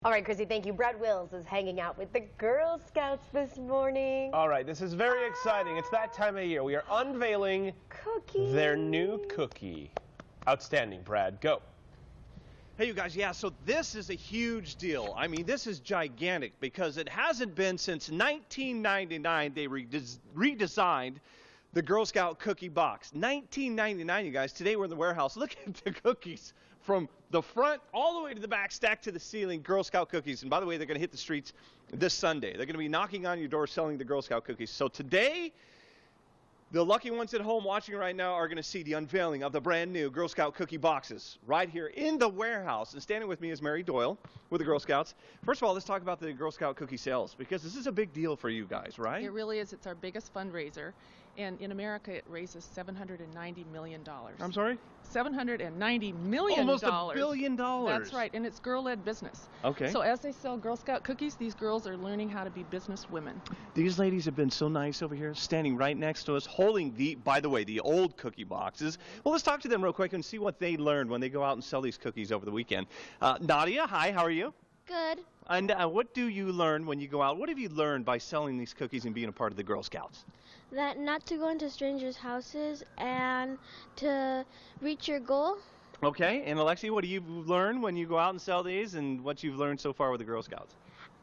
All right, Chrissy, thank you. Brad Wills is hanging out with the Girl Scouts this morning. All right, this is very exciting. It's that time of year. We are unveiling their new cookie. Outstanding, Brad. Go. Hey, you guys, yeah, so this is a huge deal. I mean, this is gigantic because it hasn't been since 1999 they redesigned the Girl Scout cookie box. 1999, you guys. Today we're in the warehouse. Look at the cookies from the front all the way to the back, stacked to the ceiling, Girl Scout cookies. And by the way, they're going to hit the streets this Sunday. They're going to be knocking on your door selling the Girl Scout cookies. So today, the lucky ones at home watching right now are going to see the unveiling of the brand new Girl Scout cookie boxes right here in the warehouse. And standing with me is Mary Doyle with the Girl Scouts. First of all, let's talk about the Girl Scout cookie sales because this is a big deal for you guys, right? It really is. It's our biggest fundraiser. And in America, it raises $790 million. I'm sorry? $790 million. Almost $1 billion. That's right, and it's girl-led business. Okay. So as they sell Girl Scout cookies, these girls are learning how to be business women. These ladies have been so nice over here, standing right next to us, holding by the way, the old cookie boxes. Well, let's talk to them real quick and see what they learned when they go out and sell these cookies over the weekend. Nadia, hi, how are you? Good. And what do you learn when you go out? What have you learned by selling these cookies and being a part of the Girl Scouts? That not to go into strangers' houses and to reach your goal. Okay, and Alexi, what do you learn when you go out and sell these and what you've learned so far with the Girl Scouts?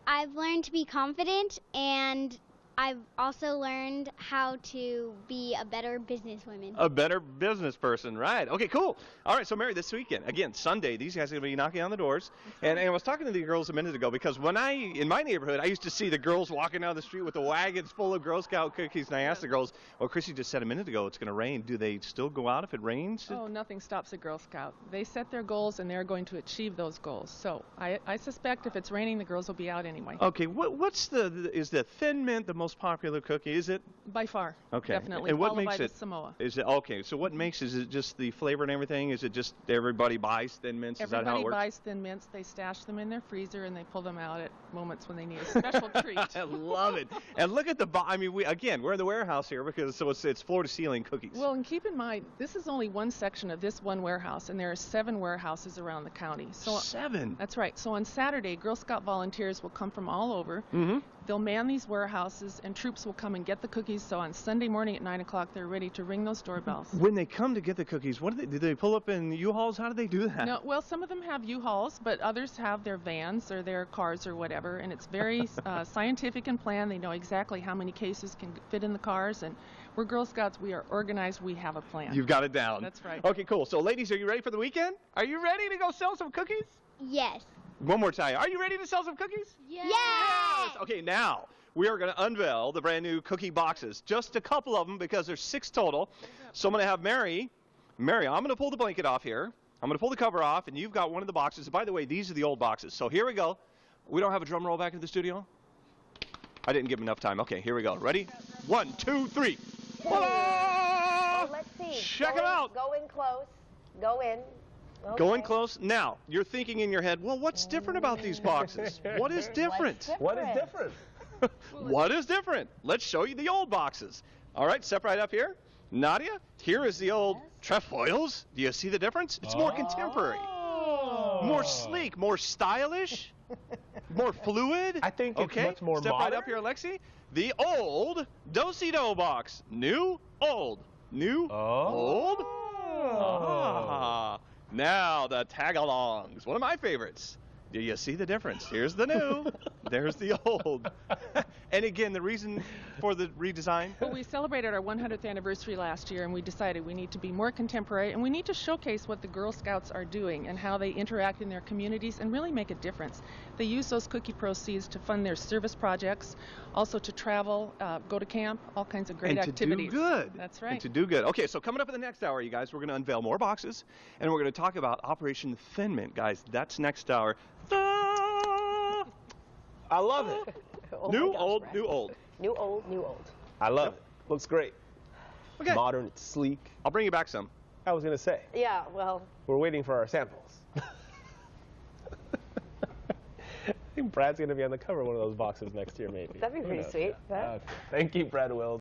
I've learned to be confident, and I've also learned how to be a better businesswoman. A better business person, right. Okay, cool. All right, so Mary, this weekend, again, Sunday, these guys are going to be knocking on the doors. And I was talking to the girls a minute ago because in my neighborhood, I used to see the girls walking down the street with the wagons full of Girl Scout cookies. And I asked the girls, well, Chrissy just said a minute ago it's going to rain. Do they still go out if it rains? Oh, nothing stops a Girl Scout. They set their goals, and they're going to achieve those goals. So I suspect if it's raining, the girls will be out anyway. Okay, is the Thin Mint the most popular cookie? Is it? By far. Okay. Definitely. And what followed makes by it? The Samoa. Is it okay? So what makes? Is it just the flavor and everything? Is it just everybody buys Thin Mints? Is that how it works? Everybody buys Thin Mints. They stash them in their freezer and they pull them out at moments when they need a special treat. I love it. And look at the. I mean, we're in the warehouse here because it's floor to ceiling cookies. Well, and keep in mind, this is only one section of this one warehouse, and there are 7 warehouses around the county. So 7. That's right. So on Saturday, Girl Scout volunteers will come from all over. Mm-hmm. They'll man these warehouses, and troops will come and get the cookies. So on Sunday morning at 9 o'clock, they're ready to ring those doorbells. When they come to get the cookies, do they pull up in U-Hauls? How do they do that? No, well, some of them have U-Hauls, but others have their vans or their cars or whatever, and it's very scientific and planned. They know exactly how many cases can fit in the cars, and we're Girl Scouts. We are organized. We have a plan. You've got it down. That's right. Okay, cool. So, ladies, are you ready for the weekend? Are you ready to go sell some cookies? Yes. One more time. Are you ready to sell some cookies? Yes. Yes! Okay, now we are going to unveil the brand new cookie boxes. Just a couple of them because there's 6 total. So I'm going to have Mary, I'm going to pull the blanket off here. I'm going to pull the cover off, and you've got one of the boxes. By the way, these are the old boxes. So here we go. We don't have a drum roll back in the studio? I didn't give him enough time. Okay, here we go. Ready? 1, 2, 3. Oh, let's see. Check them out. Go in close. Go in. Okay. Go in close. Now, you're thinking in your head, well, what's different about these boxes? What is different? What is different? What is different? Let's show you the old boxes. All right, step right up here. Nadia, here is the old trefoils. Do you see the difference? It's more contemporary, more sleek, more stylish, more fluid. I think it's much more Step modern. right up here, Alexi. The old Do-Si-Do box. New, old. New, old. Ah. Now the tag-alongs. One of my favorites. Do you see the difference? Here's the new. There's the old. And again, the reason for the redesign? Well, we celebrated our 100th anniversary last year, and we decided we need to be more contemporary, and we need to showcase what the Girl Scouts are doing and how they interact in their communities and really make a difference. They use those cookie proceeds to fund their service projects, also to travel, go to camp, all kinds of great activities. And to do good. That's right. And to do good. Okay, so coming up in the next hour, you guys, we're going to unveil more boxes, and we're going to talk about Operation Thin Mint, guys. That's next hour. I love it. Oh New, my gosh, old, Brad. new, old. New, old, new, old. I love it. Looks great. Okay. Modern, it's sleek. I'll bring you back some. I was going to say. Yeah, well. We're waiting for our samples. I think Brad's going to be on the cover of one of those boxes next year, maybe. That'd be pretty sweet. Okay. Thank you, Brad Wills.